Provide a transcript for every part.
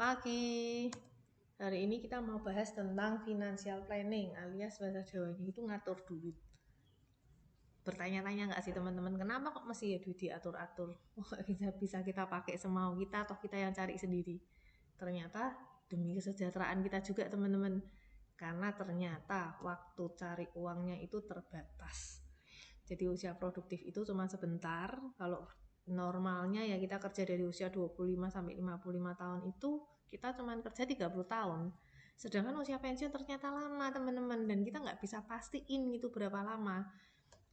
Pagi. Hari ini kita mau bahas tentang financial planning alias bahasa Jawanya itu ngatur duit. Bertanya-tanya nggak sih teman-teman, kenapa kok mesti ya duit diatur-atur? Bisa kita pakai semau kita atau kita yang cari sendiri? Ternyata demi kesejahteraan kita juga teman-teman. Karena ternyata waktu cari uangnya itu terbatas. Jadi usia produktif itu cuma sebentar. Kalau normalnya ya kita kerja dari usia 25 sampai 55 tahun itu kita cuma kerja 30 tahun. Sedangkan usia pensiun ternyata lama teman-teman, dan kita nggak bisa pastiin itu berapa lama.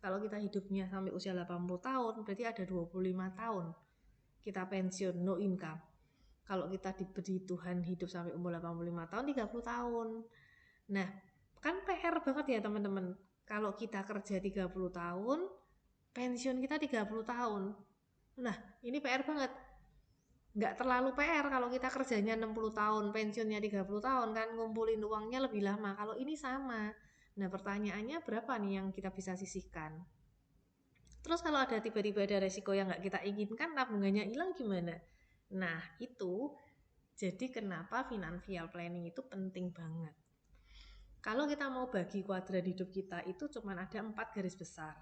Kalau kita hidupnya sampai usia 80 tahun berarti ada 25 tahun kita pensiun no income. Kalau kita diberi Tuhan hidup sampai umur 85 tahun 30 tahun. Nah, kan PR banget ya teman-teman. Kalau kita kerja 30 tahun, pensiun kita 30 tahun. Nah, ini PR banget. Nggak terlalu PR kalau kita kerjanya 60 tahun, pensiunnya 30 tahun kan, ngumpulin uangnya lebih lama. Kalau ini sama. Nah, pertanyaannya berapa nih yang kita bisa sisihkan? Terus kalau ada tiba-tiba ada resiko yang nggak kita inginkan, tabungannya hilang gimana? Nah, itu jadi kenapa financial planning itu penting banget. Kalau kita mau bagi kuadran hidup kita itu cuma ada 4 garis besar.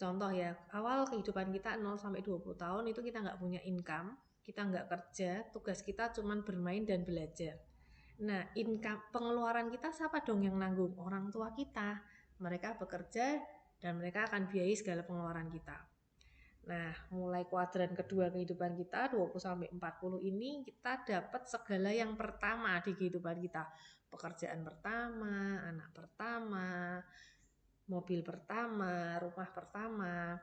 Contoh ya, awal kehidupan kita 0 sampai 20 tahun itu kita nggak punya income, kita nggak kerja, tugas kita cuma bermain dan belajar. Nah, income pengeluaran kita siapa dong yang nanggung? Orang tua kita. Mereka bekerja dan mereka akan biayai segala pengeluaran kita. Nah, mulai kuadran kedua kehidupan kita 20 sampai 40 ini kita dapat segala yang pertama di kehidupan kita. Pekerjaan pertama, anak pertama, mobil pertama, rumah pertama.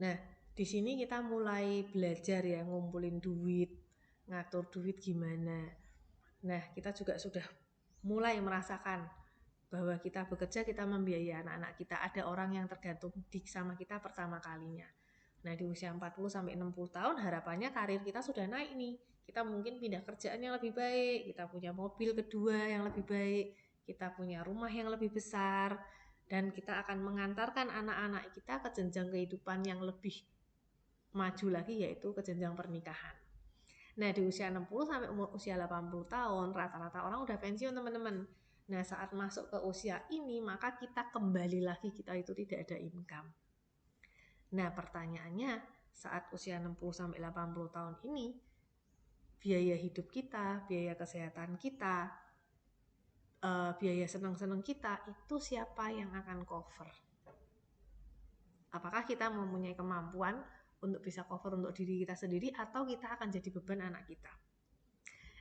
Nah, di sini kita mulai belajar ya ngumpulin duit, ngatur duit gimana. Nah, kita juga sudah mulai merasakan bahwa kita bekerja, kita membiayai anak-anak kita. Ada orang yang tergantung sama kita pertama kalinya. Nah, di usia 40 sampai 60 tahun harapannya karir kita sudah naik nih. Kita mungkin pindah kerjaan yang lebih baik, kita punya mobil kedua yang lebih baik, kita punya rumah yang lebih besar, dan kita akan mengantarkan anak-anak kita ke jenjang kehidupan yang lebih maju lagi, yaitu ke jenjang pernikahan. Nah, di usia 60 sampai usia 80 tahun rata-rata orang udah pensiun teman-teman. Nah, saat masuk ke usia ini maka kita kembali lagi kita itu tidak ada income. Nah, pertanyaannya saat usia 60 sampai 80 tahun ini biaya hidup kita, biaya kesehatan kita, biaya senang-senang kita itu siapa yang akan cover? Apakah kita mempunyai kemampuan untuk bisa cover untuk diri kita sendiri atau kita akan jadi beban anak kita?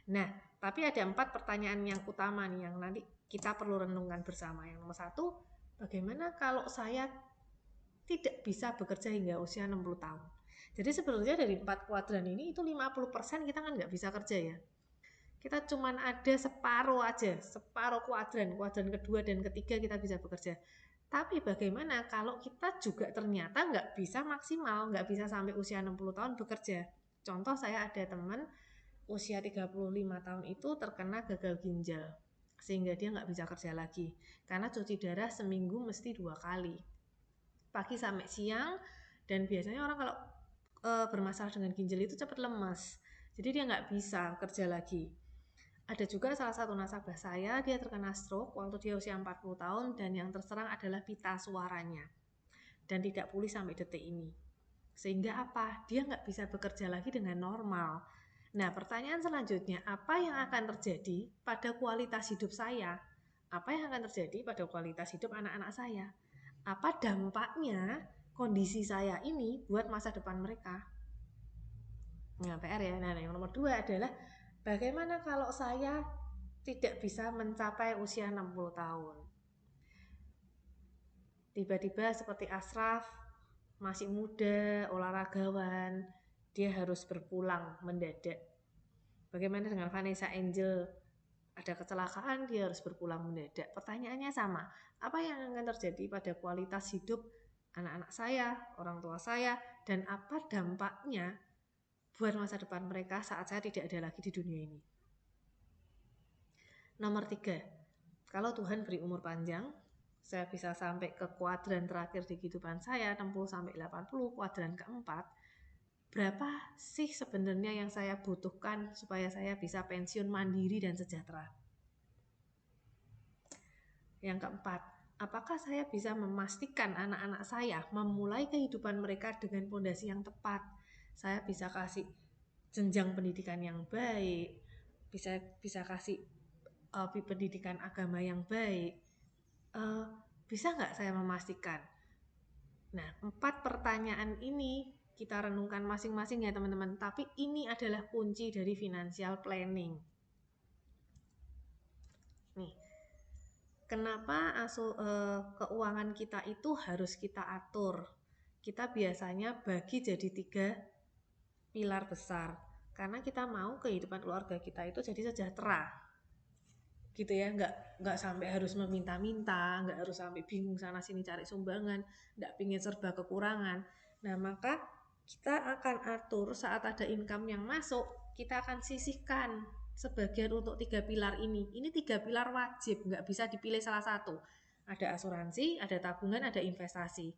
Nah, tapi ada 4 pertanyaan yang utama nih yang nanti kita perlu renungkan bersama. Yang nomor 1, bagaimana kalau saya tidak bisa bekerja hingga usia 60 tahun? Jadi sebenarnya dari 4 kuadran ini itu 50% kita kan nggak bisa kerja ya. Kita cuman ada separuh aja, separuh kuadran kedua dan ketiga kita bisa bekerja. Tapi bagaimana kalau kita juga ternyata nggak bisa maksimal, nggak bisa sampai usia 60 tahun bekerja? Contoh saya ada teman usia 35 tahun itu terkena gagal ginjal, sehingga dia nggak bisa kerja lagi. Karena cuci darah seminggu mesti 2 kali, pagi sampai siang, dan biasanya orang kalau bermasalah dengan ginjal itu cepat lemas. Jadi dia nggak bisa kerja lagi. Ada juga salah satu nasabah saya, dia terkena stroke waktu dia usia 40 tahun dan yang terserang adalah pita suaranya dan tidak pulih sampai detik ini. Sehingga apa? Dia nggak bisa bekerja lagi dengan normal. Nah, pertanyaan selanjutnya, apa yang akan terjadi pada kualitas hidup saya? Apa yang akan terjadi pada kualitas hidup anak-anak saya? Apa dampaknya kondisi saya ini buat masa depan mereka? Nah, PR ya. Nah, yang nomor 2 adalah bagaimana kalau saya tidak bisa mencapai usia 60 tahun? Tiba-tiba seperti Ashraf, masih muda, olahragawan, dia harus berpulang mendadak. Bagaimana dengan Vanessa Angel? Ada kecelakaan, dia harus berpulang mendadak. Pertanyaannya sama, apa yang akan terjadi pada kualitas hidup anak-anak saya, orang tua saya, dan apa dampaknya buat masa depan mereka saat saya tidak ada lagi di dunia ini? Nomor 3, kalau Tuhan beri umur panjang, saya bisa sampai ke kuadran terakhir di kehidupan saya, 60 sampai 80, kuadran keempat. berapa sih sebenarnya yang saya butuhkan supaya saya bisa pensiun mandiri dan sejahtera. Yang keempat, apakah saya bisa memastikan anak-anak saya memulai kehidupan mereka dengan fondasi yang tepat? Saya bisa kasih jenjang pendidikan yang baik, bisa kasih pendidikan agama yang baik. Bisa nggak saya memastikan? Nah, 4 pertanyaan ini kita renungkan masing-masing ya teman-teman. Tapi ini adalah kunci dari financial planning. Nih, kenapa keuangan kita itu harus kita atur? Kita biasanya bagi jadi 3 pilar besar. Karena kita mau kehidupan keluarga kita itu jadi sejahtera. Gitu ya, nggak sampai harus meminta-minta, nggak harus sampai bingung sana sini cari sumbangan, nggak pingin serba kekurangan. Nah, maka kita akan atur saat ada income yang masuk, kita akan sisihkan sebagian untuk 3 pilar ini. Ini 3 pilar wajib, nggak bisa dipilih salah satu. Ada asuransi, ada tabungan, ada investasi.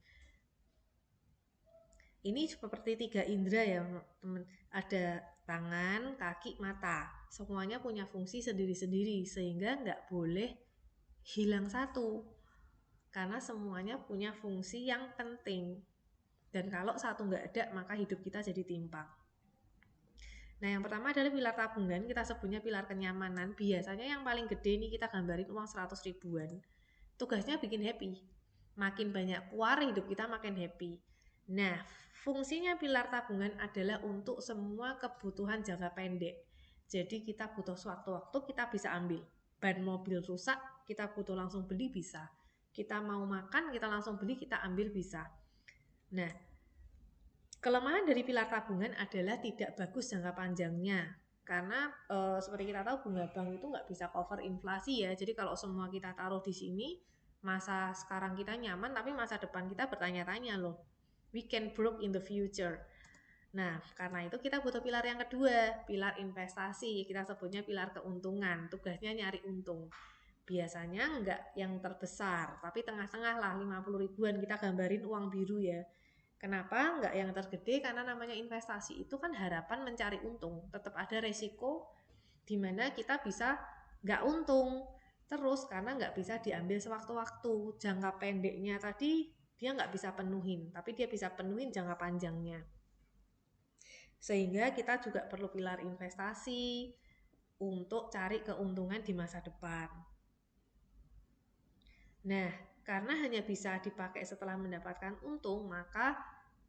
Ini seperti 3 indera ya teman. Ada tangan, kaki, mata. Semuanya punya fungsi sendiri-sendiri sehingga nggak boleh hilang satu. Karena semuanya punya fungsi yang penting. Dan kalau satu nggak ada maka hidup kita jadi timpang. Nah, yang pertama adalah pilar tabungan, kita sebutnya pilar kenyamanan. Biasanya yang paling gede ini kita gambarin uang 100 ribuan. Tugasnya bikin happy. Makin banyak keluar hidup kita makin happy. Nah, fungsinya pilar tabungan adalah untuk semua kebutuhan jangka pendek. Jadi kita butuh sewaktu-waktu kita bisa ambil. Ban mobil rusak, kita butuh langsung beli bisa. Kita mau makan, kita langsung beli, kita ambil bisa. Nah, kelemahan dari pilar tabungan adalah tidak bagus jangka panjangnya. Karena seperti kita tahu bunga bank itu nggak bisa cover inflasi ya. Jadi kalau semua kita taruh di sini, masa sekarang kita nyaman, tapi masa depan kita bertanya-tanya loh. We can broke in the future. Nah, karena itu kita butuh pilar yang kedua, pilar investasi. Kita sebutnya pilar keuntungan. Tugasnya nyari untung. Biasanya nggak yang terbesar, tapi tengah-tengah lah, 50 ribuan. Kita gambarin uang biru ya. Kenapa nggak yang tergede? Karena namanya investasi itu kan harapan mencari untung. Tetap ada resiko di mana kita bisa nggak untung terus karena nggak bisa diambil sewaktu-waktu. Jangka pendeknya tadi dia nggak bisa penuhin, tapi dia bisa penuhin jangka panjangnya. Sehingga kita juga perlu pilar investasi untuk cari keuntungan di masa depan. Nah, karena hanya bisa dipakai setelah mendapatkan untung, maka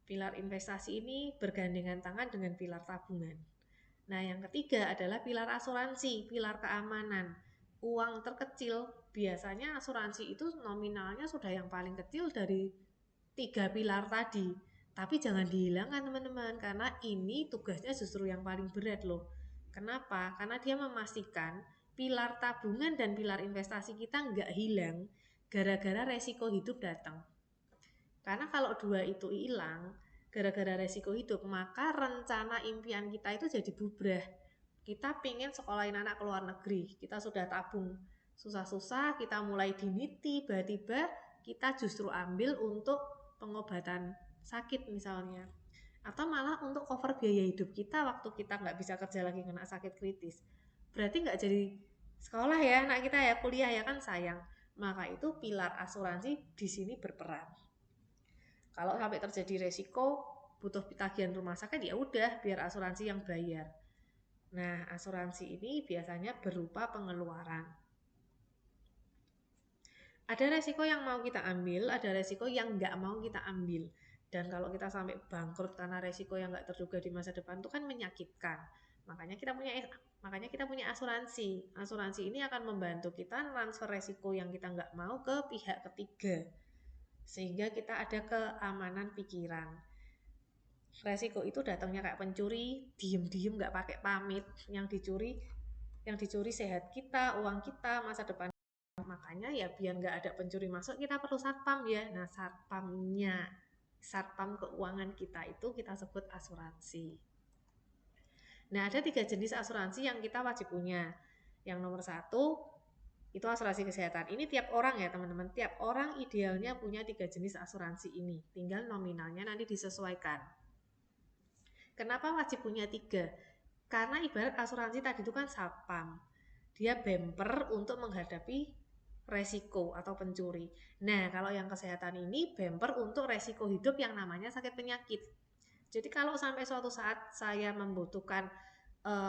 pilar investasi ini bergandengan tangan dengan pilar tabungan. Nah, yang ketiga adalah pilar asuransi, pilar keamanan. Uang terkecil, biasanya asuransi itu nominalnya sudah yang paling kecil dari 3 pilar tadi. Tapi jangan dihilangkan teman-teman, karena ini tugasnya justru yang paling berat loh. Kenapa? Karena dia memastikan pilar tabungan dan pilar investasi kita nggak hilang gara-gara resiko hidup datang. Karena kalau dua itu hilang, gara-gara resiko hidup, maka rencana impian kita itu jadi bubrah. Kita pengen sekolahin anak ke luar negeri, kita sudah tabung susah-susah, kita mulai dini, tiba-tiba kita justru ambil untuk pengobatan sakit misalnya. Atau malah untuk cover biaya hidup kita waktu kita nggak bisa kerja lagi kena sakit kritis. Berarti nggak jadi sekolah ya anak kita ya, kuliah ya kan sayang. Maka itu pilar asuransi di sini berperan. Kalau sampai terjadi resiko butuh tagihan rumah sakit ya udah biar asuransi yang bayar. Nah, asuransi ini biasanya berupa pengeluaran. Ada resiko yang mau kita ambil, ada resiko yang nggak mau kita ambil. Dan kalau kita sampai bangkrut karena resiko yang nggak terduga di masa depan itu kan menyakitkan. Makanya kita punya asuransi. Asuransi ini akan membantu kita transfer resiko yang kita nggak mau ke pihak ketiga. Sehingga kita ada keamanan pikiran. Resiko itu datangnya kayak pencuri, diem-diem nggak pakai pamit. Yang dicuri sehat kita, uang kita, masa depan. Makanya ya biar nggak ada pencuri masuk kita perlu satpam ya. Nah, satpam keuangan kita itu kita sebut asuransi. Nah, ada 3 jenis asuransi yang kita wajib punya. Yang nomor 1 itu asuransi kesehatan. Ini tiap orang ya teman-teman, tiap orang idealnya punya 3 jenis asuransi ini. Tinggal nominalnya nanti disesuaikan. Kenapa wajib punya 3? Karena ibarat asuransi tadi itu kan satpam. Dia bumper untuk menghadapi resiko atau pencuri. Nah, kalau yang kesehatan ini bumper untuk resiko hidup yang namanya sakit penyakit. Jadi kalau sampai suatu saat saya membutuhkan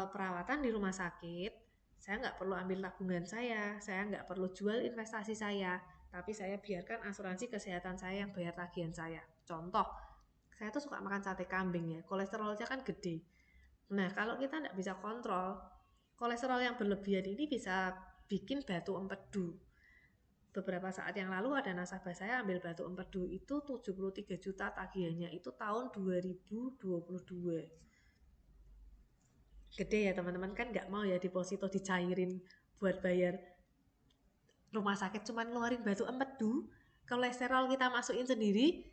perawatan di rumah sakit, saya nggak perlu ambil tabungan saya nggak perlu jual investasi saya, tapi saya biarkan asuransi kesehatan saya yang bayar tagihan saya. Contoh, saya tuh suka makan sate kambing ya, kolesterolnya kan gede. Nah, kalau kita nggak bisa kontrol, kolesterol yang berlebihan ini bisa bikin batu empedu. Beberapa saat yang lalu ada nasabah saya ambil batu empedu itu 73 juta tagihannya, itu tahun 2022. Gede ya teman-teman, kan nggak mau ya deposito dicairin buat bayar rumah sakit, cuman ngeluarin batu empedu. Kolesterol kita masukin sendiri,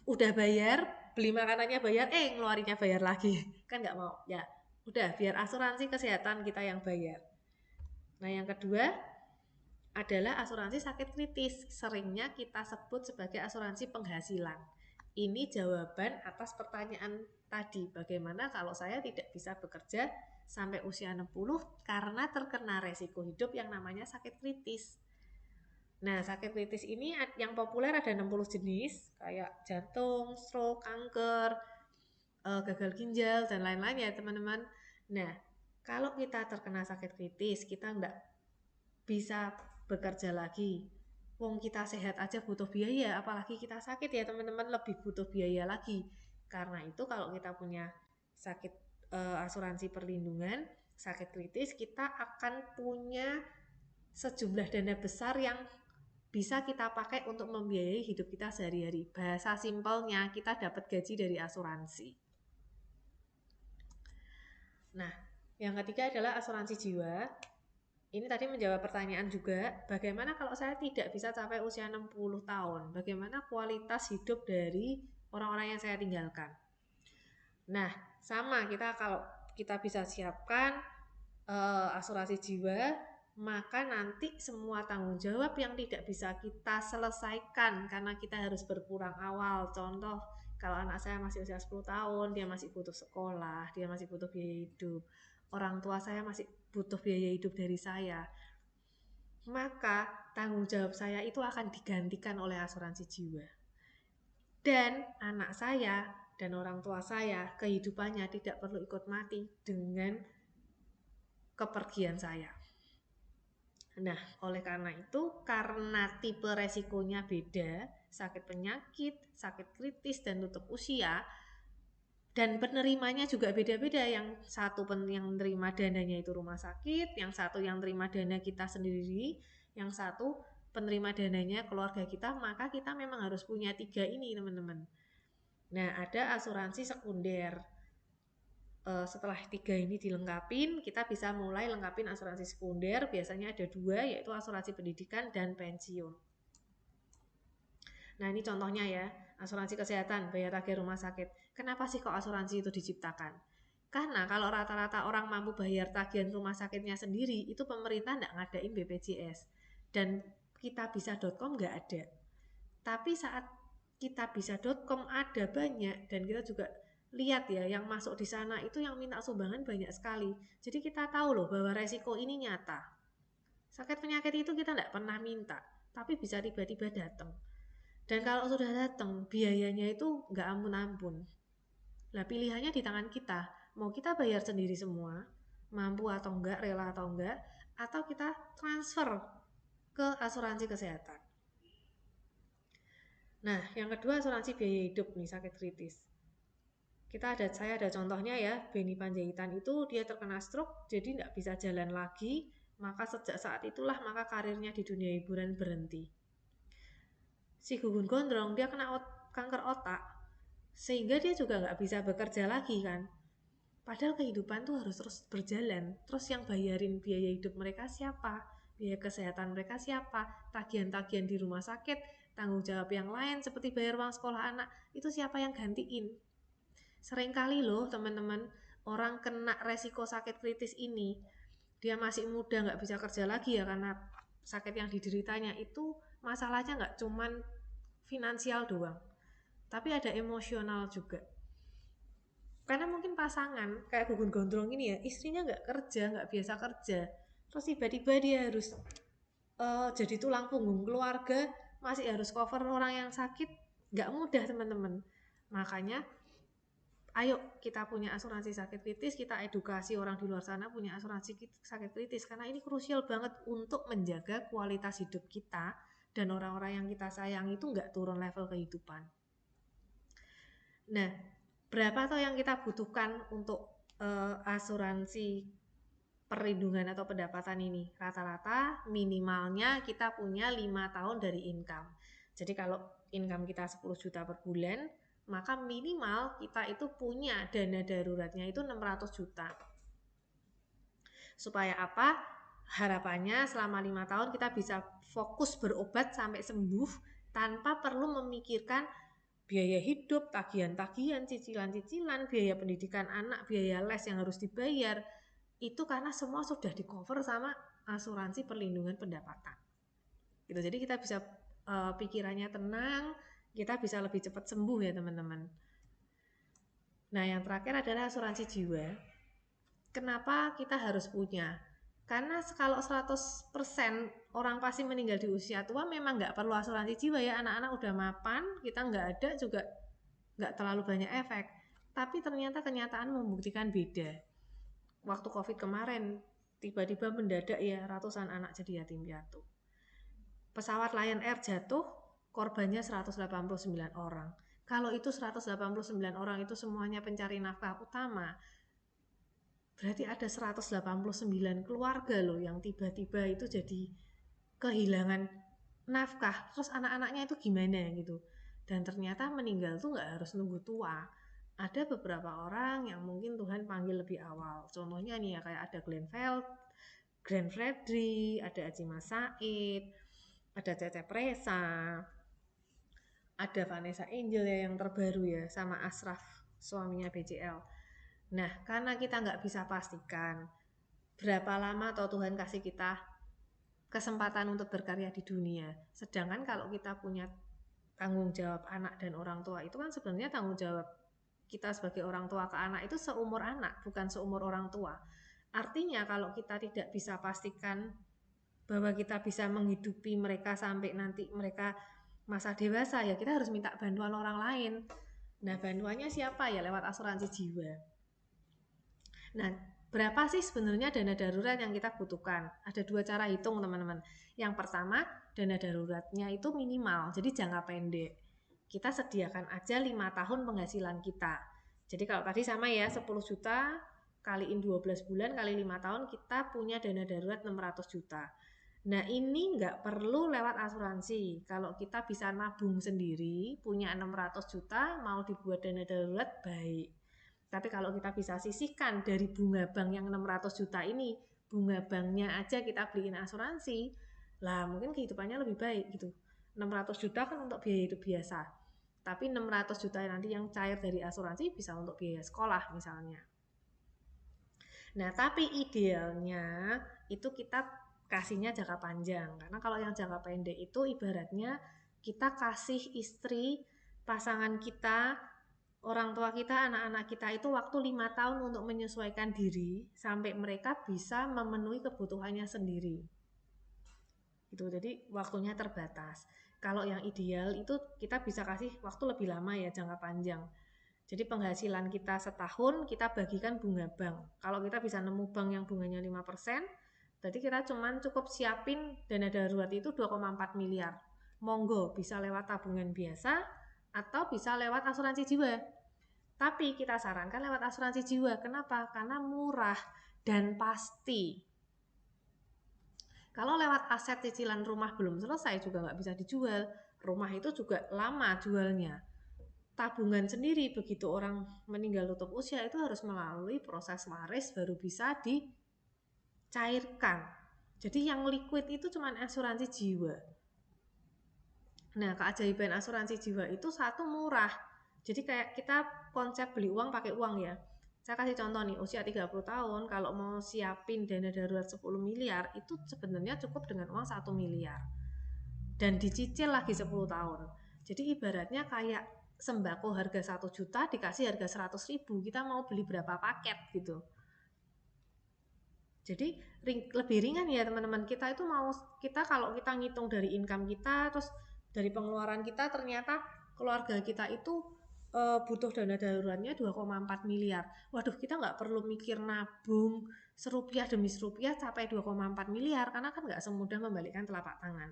udah bayar, beli makanannya bayar, ngeluarinnya bayar lagi. Kan nggak mau ya, udah biar asuransi kesehatan kita yang bayar. Nah, yang kedua adalah asuransi sakit kritis, seringnya kita sebut sebagai asuransi penghasilan. Ini jawaban atas pertanyaan tadi, bagaimana kalau saya tidak bisa bekerja sampai usia 60 karena terkena resiko hidup yang namanya sakit kritis. Nah, sakit kritis ini yang populer ada 60 jenis, kayak jantung, stroke, kanker, gagal ginjal, dan lain-lain ya teman-teman. Nah, kalau kita terkena sakit kritis, kita nggak bisa bekerja lagi. Wong kita sehat aja butuh biaya, apalagi kita sakit ya teman-teman, lebih butuh biaya lagi. Karena itu kalau kita punya sakit asuransi perlindungan, sakit kritis, kita akan punya sejumlah dana besar yang bisa kita pakai untuk membiayai hidup kita sehari-hari. Bahasa simpelnya, kita dapat gaji dari asuransi. Nah, yang ketiga adalah asuransi jiwa. Ini tadi menjawab pertanyaan juga, bagaimana kalau saya tidak bisa capai usia 60 tahun? Bagaimana kualitas hidup dari orang-orang yang saya tinggalkan? Nah, sama kita kalau kita bisa siapkan asuransi jiwa, maka nanti semua tanggung jawab yang tidak bisa kita selesaikan karena kita harus berkurang awal. Contoh, kalau anak saya masih usia 10 tahun, dia masih butuh sekolah, dia masih butuh biaya hidup. Orang tua saya masih butuh biaya hidup dari saya. Maka tanggung jawab saya itu akan digantikan oleh asuransi jiwa. Dan anak saya dan orang tua saya kehidupannya tidak perlu ikut mati dengan kepergian saya. Nah, oleh karena itu, karena tipe resikonya beda, sakit penyakit, sakit kritis, dan tutup usia, dan penerimanya juga beda-beda. Yang satu yang menerima dananya itu rumah sakit, yang satu yang terima dana kita sendiri, yang satu penerima dananya keluarga kita, maka kita memang harus punya 3 ini teman-teman. Nah, ada asuransi sekunder. Setelah 3 ini dilengkapin, kita bisa mulai lengkapin asuransi sekunder. Biasanya ada 2, yaitu asuransi pendidikan dan pensiun. Nah, ini contohnya ya, asuransi kesehatan, bayar tagihan rumah sakit. Kenapa sih kok asuransi itu diciptakan? Karena kalau rata-rata orang mampu bayar tagihan rumah sakitnya sendiri, itu pemerintah nggak ngadain BPJS. Dan kitabisa.com nggak ada. Tapi saat kitabisa.com ada banyak, dan kita juga lihat ya, yang masuk di sana itu yang minta sumbangan banyak sekali. Jadi kita tahu loh bahwa resiko ini nyata. Sakit penyakit itu kita nggak pernah minta, tapi bisa tiba-tiba datang. Dan kalau sudah datang, biayanya itu nggak ampun-ampun. Nah, pilihannya di tangan kita. Mau kita bayar sendiri semua, mampu atau enggak, rela atau enggak, atau kita transfer ke asuransi kesehatan. Nah, yang kedua asuransi biaya hidup nih, sakit kritis. Saya ada contohnya ya, Benny Panjaitan itu dia terkena stroke, jadi nggak bisa jalan lagi, maka sejak saat itulah maka karirnya di dunia hiburan berhenti. Si Gugun Gondrong dia kena kanker otak, sehingga dia juga nggak bisa bekerja lagi kan. Padahal kehidupan tuh harus terus berjalan. Terus yang bayarin biaya hidup mereka siapa? Biaya kesehatan mereka siapa? Tagihan-tagihan di rumah sakit, tanggung jawab yang lain seperti bayar uang sekolah anak, itu siapa yang gantiin? Seringkali loh teman-teman, orang kena resiko sakit kritis ini, dia masih muda nggak bisa kerja lagi ya karena sakit yang dideritanya itu masalahnya nggak cuman finansial doang, tapi ada emosional juga. Karena mungkin pasangan kayak Gugun Gondrong ini ya, istrinya nggak kerja, nggak biasa kerja, terus tiba-tiba dia harus jadi tulang punggung keluarga, masih harus cover orang yang sakit, nggak mudah teman-teman. Makanya ayo kita punya asuransi sakit kritis, kita edukasi orang di luar sana punya asuransi sakit kritis, karena ini krusial banget untuk menjaga kualitas hidup kita dan orang-orang yang kita sayang itu nggak turun level kehidupan. Nah, berapa toh yang kita butuhkan untuk asuransi perlindungan atau pendapatan ini? Rata-rata minimalnya kita punya 5 tahun dari income. Jadi kalau income kita 10 juta per bulan, maka minimal kita itu punya dana daruratnya itu 600 juta. Supaya apa? Harapannya selama 5 tahun kita bisa fokus berobat sampai sembuh tanpa perlu memikirkan biaya hidup, tagihan-tagihan, cicilan-cicilan, biaya pendidikan anak, biaya les yang harus dibayar. Itu karena semua sudah di cover sama asuransi perlindungan pendapatan. Gitu. Jadi kita bisa pikirannya tenang, kita bisa lebih cepat sembuh ya teman-teman. Nah, yang terakhir adalah asuransi jiwa. Kenapa kita harus punya? Karena kalau 100% orang pasti meninggal di usia tua, memang nggak perlu asuransi jiwa ya, anak-anak udah mapan, kita nggak ada juga nggak terlalu banyak efek. Tapi ternyata kenyataan membuktikan beda. Waktu COVID kemarin, tiba-tiba mendadak ya ratusan anak jadi yatim piatu. Pesawat Lion Air jatuh, korbannya 189 orang. Kalau itu 189 orang itu semuanya pencari nafkah utama, berarti ada 189 keluarga loh yang tiba-tiba itu jadi kehilangan nafkah. Terus anak-anaknya itu gimana gitu. Dan ternyata meninggal tuh gak harus nunggu tua. Ada beberapa orang yang mungkin Tuhan panggil lebih awal. Contohnya nih ya, kayak ada Glenn Fredly, ada Ajima Said, ada Cecep Reza, ada Vanessa Angel ya yang terbaru ya, sama Ashraf suaminya BCL. Nah, karena kita nggak bisa pastikan berapa lama atau Tuhan kasih kita kesempatan untuk berkarya di dunia. Sedangkan kalau kita punya tanggung jawab anak dan orang tua, itu kan sebenarnya tanggung jawab kita sebagai orang tua ke anak itu seumur anak, bukan seumur orang tua. Artinya kalau kita tidak bisa pastikan bahwa kita bisa menghidupi mereka sampai nanti mereka masa dewasa, ya kita harus minta bantuan orang lain. Nah, bantuannya siapa ya? Lewat asuransi jiwa. Nah, berapa sih sebenarnya dana darurat yang kita butuhkan? Ada dua cara hitung teman-teman. Yang pertama, dana daruratnya itu minimal, jadi jangka pendek. Kita sediakan aja 5 tahun penghasilan kita. Jadi kalau tadi sama ya, 10 juta kaliin 12 bulan kali 5 tahun kita punya dana darurat 600 juta. Nah, ini nggak perlu lewat asuransi. Kalau kita bisa nabung sendiri, punya 600 juta, mau dibuat dana darurat, baik. Tapi kalau kita bisa sisihkan dari bunga bank yang 600 juta ini, bunga banknya aja kita beliin asuransi, lah mungkin kehidupannya lebih baik gitu. 600 juta kan untuk biaya hidup biasa. Tapi 600 juta nanti yang cair dari asuransi bisa untuk biaya sekolah misalnya. Nah, tapi idealnya itu kita kasihnya jangka panjang. Karena kalau yang jangka pendek itu ibaratnya kita kasih istri, pasangan kita, orang tua kita, anak-anak kita itu waktu 5 tahun untuk menyesuaikan diri sampai mereka bisa memenuhi kebutuhannya sendiri. Gitu. Jadi waktunya terbatas. Kalau yang ideal itu kita bisa kasih waktu lebih lama ya, jangka panjang. Jadi penghasilan kita setahun kita bagikan bunga bank. Kalau kita bisa nemu bank yang bunganya 5%, berarti kita cukup siapin dana darurat itu 2,4 miliar. Monggo bisa lewat tabungan biasa atau bisa lewat asuransi jiwa. Tapi kita sarankan lewat asuransi jiwa. Kenapa? Karena murah dan pasti. Kalau lewat aset cicilan rumah belum selesai juga nggak bisa dijual. Rumah itu juga lama jualnya. Tabungan sendiri begitu orang meninggal tutup usia itu harus melalui proses waris baru bisa dicairkan. Jadi yang liquid itu cuma asuransi jiwa. Nah, keajaiban asuransi jiwa itu satu murah. Jadi kayak kita konsep beli uang pakai uang ya. Saya kasih contoh nih, usia 30 tahun kalau mau siapin dana darurat 10 miliar itu sebenarnya cukup dengan uang 1 miliar. Dan dicicil lagi 10 tahun. Jadi ibaratnya kayak sembako harga 1 juta dikasih harga 100.000, kita mau beli berapa paket gitu. Jadi lebih ringan ya teman-teman. Kita kalau kita ngitung dari income kita, terus dari pengeluaran kita, ternyata keluarga kita itu butuh dana daruratnya 2,4 miliar. Waduh, kita nggak perlu mikir nabung serupiah demi serupiah sampai 2,4 miliar, karena kan nggak semudah membalikkan telapak tangan.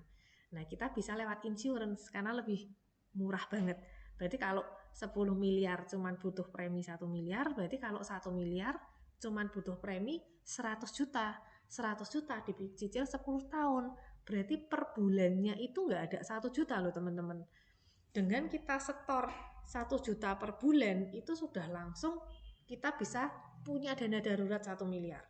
Nah, kita bisa lewat insurance karena lebih murah banget. Berarti kalau 10 miliar cuman butuh premi 1 miliar, berarti kalau 1 miliar cuman butuh premi 100 juta. 100 juta dicicil 10 tahun. Berarti per bulannya itu nggak ada 1 juta loh teman-teman. Dengan kita setor 1 juta per bulan, itu sudah langsung kita bisa punya dana darurat 1 miliar.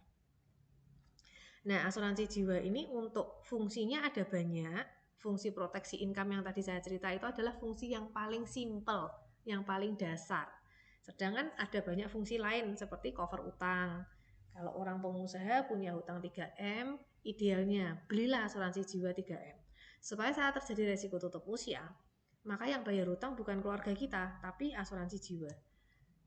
Nah, asuransi jiwa ini untuk fungsinya ada banyak. Fungsi proteksi income yang tadi saya cerita itu adalah fungsi yang paling simple, yang paling dasar. Sedangkan ada banyak fungsi lain seperti cover utang. Kalau orang pengusaha punya hutang 3M, idealnya belilah asuransi jiwa 3M. Supaya saat terjadi resiko tutup usia, maka yang bayar hutang bukan keluarga kita, tapi asuransi jiwa.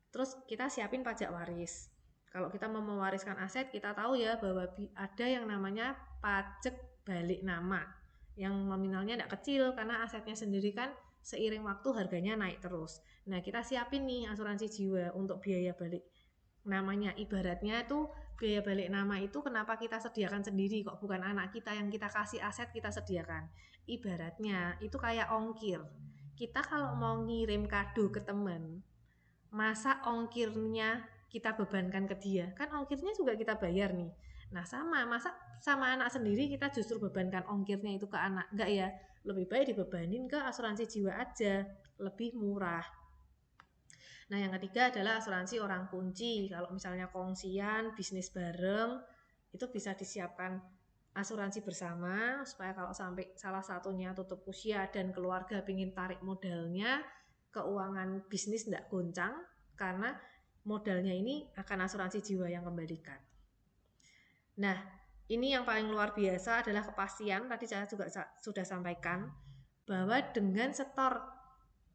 Terus kita siapin pajak waris. Kalau kita mau mewariskan aset, kita tahu ya bahwa ada yang namanya pajak balik nama, yang nominalnya tidak kecil karena asetnya sendiri kan seiring waktu harganya naik terus. Nah, kita siapin nih asuransi jiwa untuk biaya balik namanya. Ibaratnya tuh biaya balik nama itu kenapa kita sediakan sendiri, kok bukan anak kita yang kita kasih aset kita sediakan. Ibaratnya itu kayak ongkir. Kita kalau mau ngirim kado ke teman, masa ongkirnya kita bebankan ke dia, kan ongkirnya juga kita bayar nih. Nah, masa sama anak sendiri kita justru bebankan ongkirnya itu ke anak? Enggak ya, lebih baik dibebanin ke asuransi jiwa aja, lebih murah. Nah, yang ketiga adalah asuransi orang kunci. Kalau misalnya kongsian, bisnis bareng, itu bisa disiapkan asuransi bersama supaya kalau sampai salah satunya tutup usia dan keluarga ingin tarik modalnya, keuangan bisnis tidak goncang karena modalnya ini akan asuransi jiwa yang kembalikan. Nah, ini yang paling luar biasa adalah kepastian. Tadi saya juga sudah sampaikan bahwa dengan setor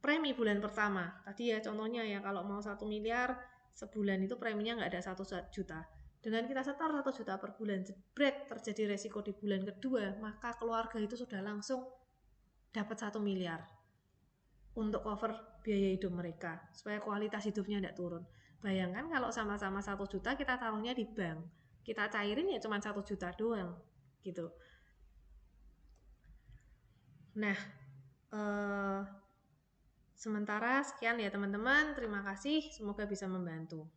premi bulan pertama, tadi ya contohnya ya, kalau mau 1 miliar sebulan itu preminya nggak ada 1 juta. Dengan kita setor 1 juta per bulan, jebret terjadi resiko di bulan kedua, maka keluarga itu sudah langsung dapat 1 miliar untuk cover biaya hidup mereka, supaya kualitas hidupnya tidak turun. Bayangkan kalau sama-sama 1 juta kita taruhnya di bank, kita cairin ya cuma 1 juta doang gitu. Nah, sementara sekian ya teman-teman, terima kasih, semoga bisa membantu.